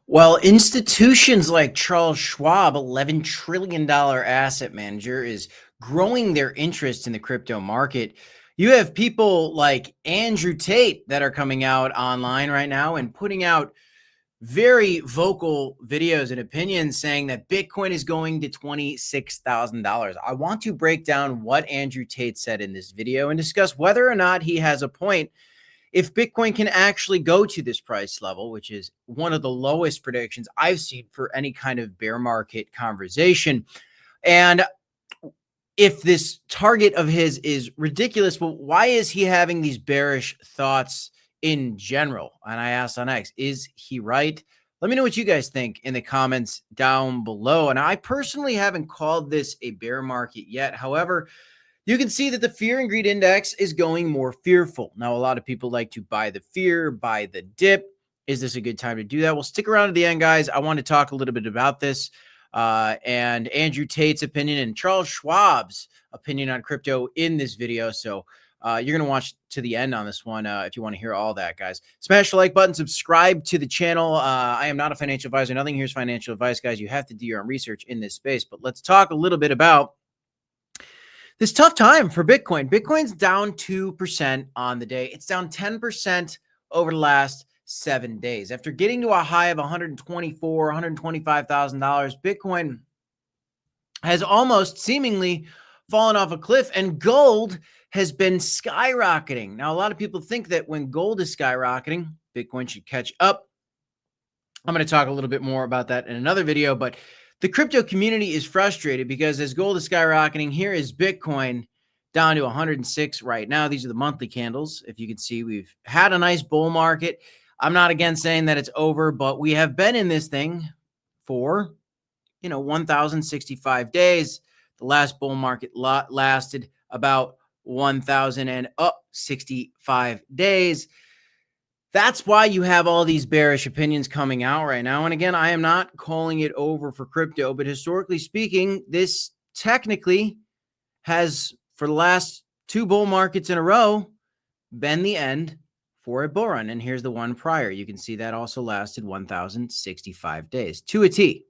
Well, institutions like Charles Schwab, $11 trillion asset manager, is growing their interest in the crypto market. You have people like Andrew Tate that are coming out online right now and putting out very vocal videos and opinions saying that Bitcoin is going to $26,000. I want to break down what Andrew Tate said in this video and discuss whether or not he has a point if Bitcoin can actually go to this price level, which is one of the lowest predictions I've seen for any kind of bear market conversation. And if this target of his is ridiculous, well, why is he having these bearish thoughts in general? And I asked on X, is he right? Let me know what you guys think in the comments down below. And I personally haven't called this a bear market yet. However, you can see that the fear and greed index is going more fearful. Now, a lot of people like to buy the fear, buy the dip. Is this a good time to do that? Well, stick around to the end, guys. I want to talk a little bit about this and Andrew Tate's opinion and Charles Schwab's opinion on crypto in this video. So you're going to watch to the end on this one if you want to hear all that, guys. Smash the like button, subscribe to the channel. I am not a financial advisor. Nothing here is financial advice, guys. You have to do your own research in this space. But let's talk a little bit about this tough time for Bitcoin. Bitcoin's down 2% on the day. It's down 10% over the last 7 days. After getting to a high of $125,000, Bitcoin has almost seemingly fallen off a cliff, and gold has been skyrocketing. Now, a lot of people think that when gold is skyrocketing, Bitcoin should catch up. I'm going to talk a little bit more about that in another video, but the crypto community is frustrated because as gold is skyrocketing, here is Bitcoin down to 106 right now. These are the monthly candles. If you can see, we've had a nice bull market. I'm not again saying that it's over, but we have been in this thing for, 1,065 days. The last bull market lasted about 1,065 days. That's why you have all these bearish opinions coming out right now. And again, I am not calling it over for crypto, but historically speaking, this technically has, for the last 2 bull markets in a row, been the end for a bull run. And here's the one prior. You can see that also lasted 1,065 days to a T.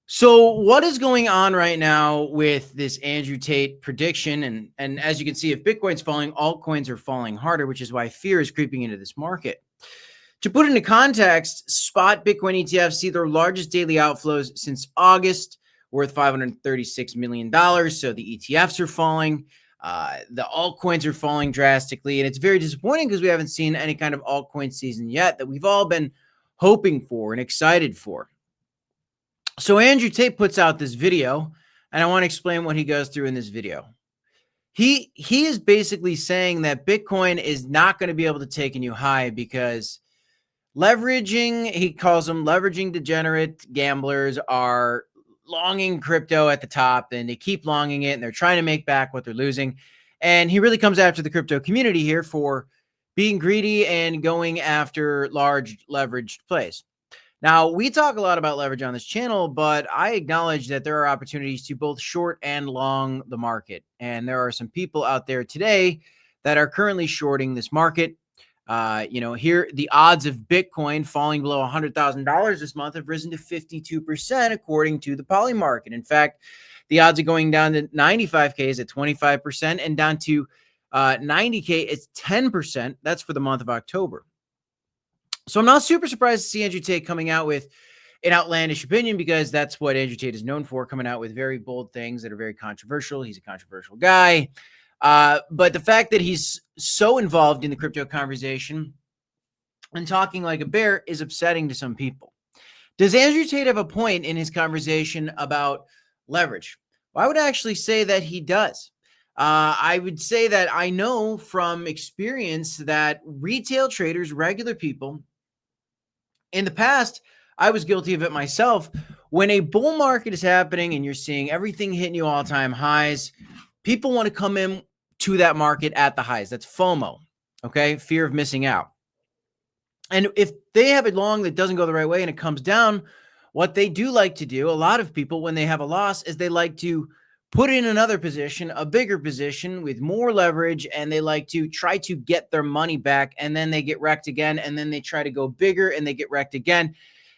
So what is going on right now with this Andrew Tate prediction? And as you can see, if Bitcoin's falling, altcoins are falling harder, which is why fear is creeping into this market. To put into context, spot Bitcoin ETFs see their largest daily outflows since August, worth $536 million. So the ETFs are falling. The altcoins are falling drastically. And it's very disappointing because we haven't seen any kind of altcoin season yet that we've all been hoping for and excited for. So Andrew Tate puts out this video, and I want to explain what he goes through in this video. He is basically saying that Bitcoin is not going to be able to take a new high because leveraging, he calls them leveraging degenerate gamblers, are longing crypto at the top, and they keep longing it, and they're trying to make back what they're losing. And he really comes after the crypto community here for being greedy and going after large leveraged plays. Now, we talk a lot about leverage on this channel, but I acknowledge that there are opportunities to both short and long the market. And there are some people out there today that are currently shorting this market. Here, the odds of Bitcoin falling below $100,000 this month have risen to 52%, according to the Poly Market. In fact, the odds of going down to 95K is at 25% and down to 90K is 10%. That's for the month of October. So I'm not super surprised to see Andrew Tate coming out with an outlandish opinion, because that's what Andrew Tate is known for, coming out with very bold things that are very controversial. He's a controversial guy. But the fact that he's so involved in the crypto conversation and talking like a bear is upsetting to some people. Does Andrew Tate have a point in his conversation about leverage? Well, I would actually say that he does. I would say that I know from experience that retail traders, regular people, in the past, I was guilty of it myself. When a bull market is happening and you're seeing everything hitting you all-time highs, people want to come in to that market at the highs. That's FOMO, okay? Fear of missing out. And if they have it long that doesn't go the right way and it comes down, what they do like to do, a lot of people, when they have a loss, is they like to put in another position, a bigger position with more leverage, and they like to try to get their money back, and then they get wrecked again, and then they try to go bigger and they get wrecked again.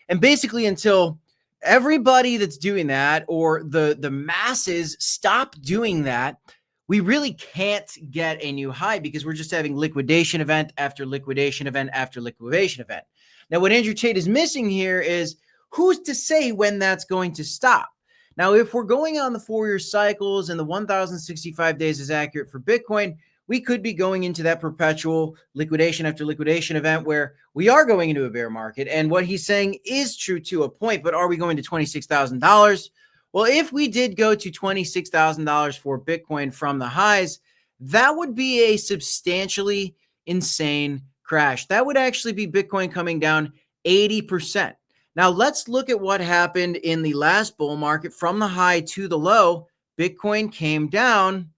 And basically until everybody that's doing that or the masses stop doing that, we really can't get a new high because we're just having liquidation event after liquidation event after liquidation event. Now, what Andrew Tate is missing here is who's to say when that's going to stop? Now, if we're going on the 4-year cycles and the 1,065 days is accurate for Bitcoin, we could be going into that perpetual liquidation after liquidation event where we are going into a bear market. And what he's saying is true to a point, but are we going to $26,000? Well, if we did go to $26,000 for Bitcoin from the highs, that would be a substantially insane crash. That would actually be Bitcoin coming down 80%. Now, let's look at what happened in the last bull market. From the high to the low, Bitcoin came down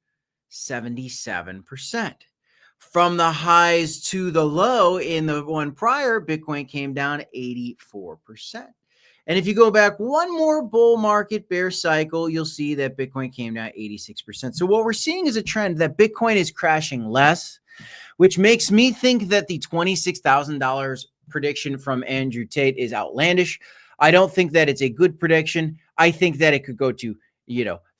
77%. From the highs to the low in the one prior, Bitcoin came down 84%. And if you go back one more bull market bear cycle, you'll see that Bitcoin came down 86%. So what we're seeing is a trend that Bitcoin is crashing less, which makes me think that the $26,000 prediction from Andrew Tate is outlandish. I don't think that it's a good prediction. I think that it could go to,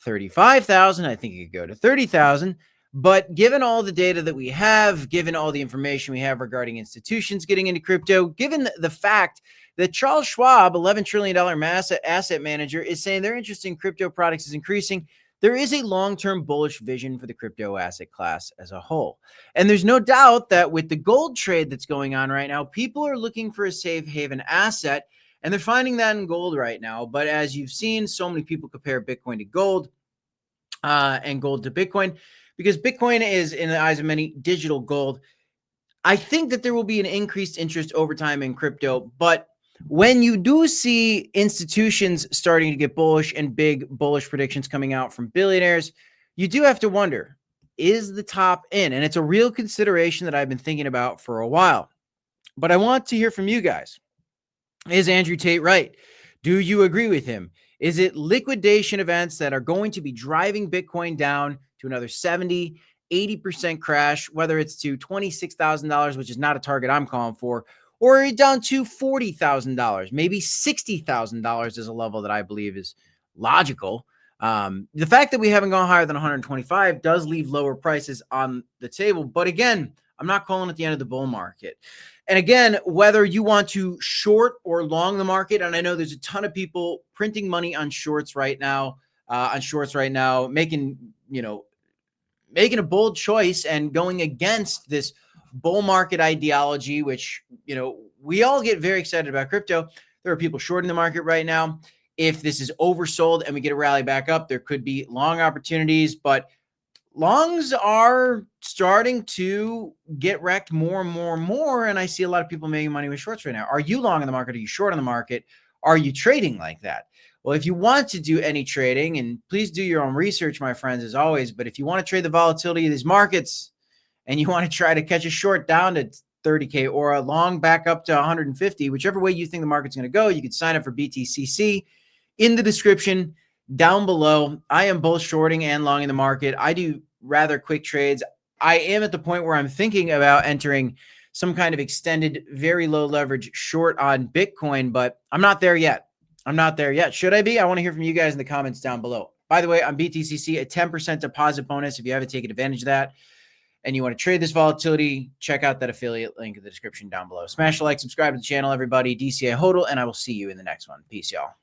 35,000. I think it could go to 30,000. But given all the data that we have, given all the information we have regarding institutions getting into crypto, given the fact that Charles Schwab, $11 trillion asset manager, is saying their interest in crypto products is increasing, there is a long-term bullish vision for the crypto asset class as a whole. And there's no doubt that with the gold trade that's going on right now, people are looking for a safe haven asset, and they're finding that in gold right now. But as you've seen, so many people compare Bitcoin to gold and gold to Bitcoin because Bitcoin is, in the eyes of many, digital gold. I think that there will be an increased interest over time in crypto, but when you do see institutions starting to get bullish and big bullish predictions coming out from billionaires, you do have to wonder, is the top in? And it's a real consideration that I've been thinking about for a while. But I want to hear from you guys. Is Andrew Tate right? Do you agree with him? Is it liquidation events that are going to be driving Bitcoin down to another 70, 80% crash, whether it's to $26,000, which is not a target I'm calling for, or down to $40,000, maybe $60,000 is a level that I believe is logical. The fact that we haven't gone higher than 125 does leave lower prices on the table. But again, I'm not calling it the end of the bull market. And again, whether you want to short or long the market, and I know there's a ton of people printing money on shorts right now, making a bold choice and going against this bull market ideology, which, we all get very excited about crypto. There are people shorting the market right now. If this is oversold and we get a rally back up, there could be long opportunities, but longs are starting to get wrecked more and more and more. And I see a lot of people making money with shorts right now. Are you long in the market? Are you short on the market? Are you trading like that? Well, if you want to do any trading, and please do your own research, my friends, as always, but if you want to trade the volatility of these markets and you want to try to catch a short down to 30K or a long back up to 150, whichever way you think the market's going to go, you can sign up for BTCC in the description down below. I am both shorting and long in the market. I do rather quick trades. I am at the point where I'm thinking about entering some kind of extended, very low leverage short on Bitcoin, but I'm not there yet. Should I be? I want to hear from you guys in the comments down below. By the way, on BTCC, a 10% deposit bonus if you haven't taken advantage of that and you want to trade this volatility, check out that affiliate link in the description down below. Smash a like, subscribe to the channel, everybody. DCA HODL, and I will see you in the next one. Peace, y'all.